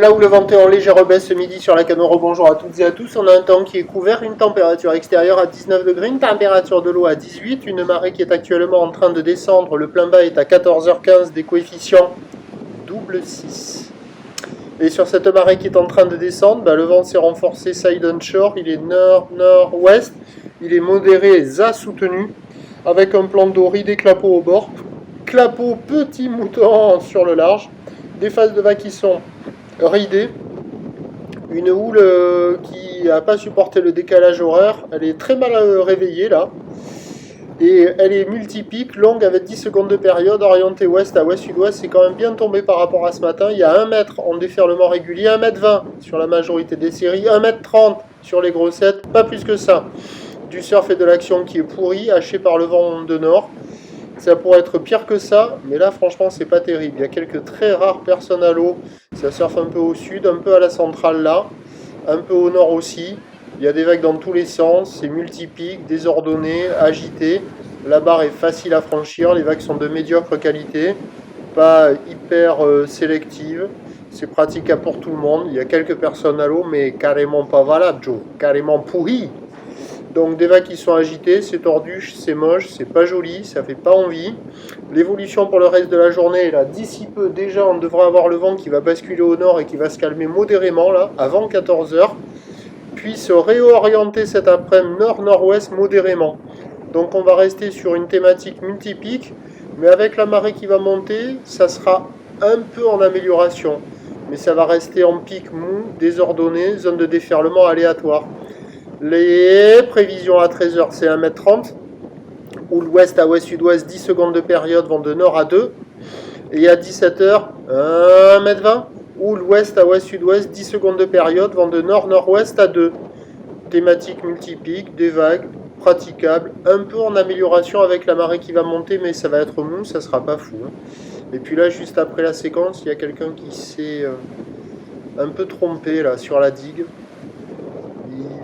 là où le vent est en légère baisse ce midi sur la Canoro, bonjour à toutes et à tous. On a un temps qui est couvert, une température extérieure à 19 degrés, une température de l'eau à 18, une marée qui est actuellement en train de descendre. Le plein bas est à 14h15, des coefficients double 6. Et sur cette marée qui est en train de descendre, le vent s'est renforcé side on shore, il est nord-nord-ouest, il est modéré à soutenu, avec un plan d'eau ridé clapot au bord, clapot petit mouton sur le large, des phases de vagues qui sont ridées, une houle qui n'a pas supporté le décalage horaire, elle est très mal réveillée là, et elle est multipique, longue avec 10 secondes de période, orientée ouest à ouest-sud-ouest, c'est quand même bien tombé par rapport à ce matin. Il y a 1 mètre en déferlement régulier, 1,20 m sur la majorité des séries, 1,30 m sur les grossettes, pas plus que ça. Du surf et de l'action qui est pourri, haché par le vent de nord. Ça pourrait être pire que ça, mais là franchement c'est pas terrible. Il y a quelques très rares personnes à l'eau, ça surfe un peu au sud, un peu à la centrale là, un peu au nord aussi. Il y a des vagues dans tous les sens, c'est multipique, désordonné, agité. La barre est facile à franchir, les vagues sont de médiocre qualité, pas hyper sélectives. C'est praticable pour tout le monde. Il y a quelques personnes à l'eau, mais carrément pas valable, Joe, carrément pourri. Donc des vagues qui sont agitées, c'est tordu, c'est moche, c'est pas joli, ça fait pas envie. L'évolution pour le reste de la journée, là, d'ici peu déjà, on devrait avoir le vent qui va basculer au nord et qui va se calmer modérément là, avant 14h. Puis se réorienter cet après-midi nord-nord-ouest modérément. Donc on va rester sur une thématique multipique, mais avec la marée qui va monter, ça sera un peu en amélioration. Mais ça va rester en pic mou, désordonné, zone de déferlement aléatoire. Les prévisions à 13h, c'est 1,30 m, ou l'ouest à ouest-sud-ouest, 10 secondes de période vont de nord à 2, et à 17h, 1,20 m, ou l'ouest à ouest-sud-ouest, 10 secondes de période vont de nord-nord-ouest à 2. Thématique multipique, des vagues, praticables, un peu en amélioration avec la marée qui va monter, mais ça va être mou, ça sera pas fou. Et puis là, juste après la séquence, il y a quelqu'un qui s'est un peu trompé là sur la digue.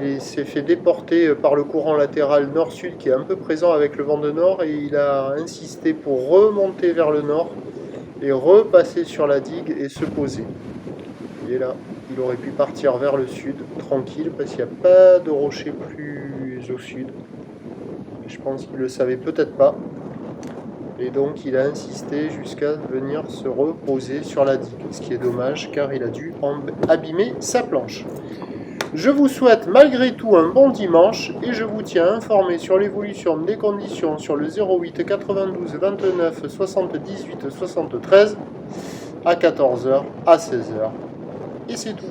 Il s'est fait déporter par le courant latéral nord-sud qui est un peu présent avec le vent de nord, et il a insisté pour remonter vers le nord et repasser sur la digue et se poser. Et là, il aurait pu partir vers le sud, tranquille, parce qu'il n'y a pas de rocher plus au sud. Je pense qu'il ne le savait peut-être pas. Et donc il a insisté jusqu'à venir se reposer sur la digue, ce qui est dommage car il a dû abîmer sa planche. Je vous souhaite malgré tout un bon dimanche et je vous tiens informé sur l'évolution des conditions sur le 08 92 29 78 73 à 14h, à 16h. Et c'est tout.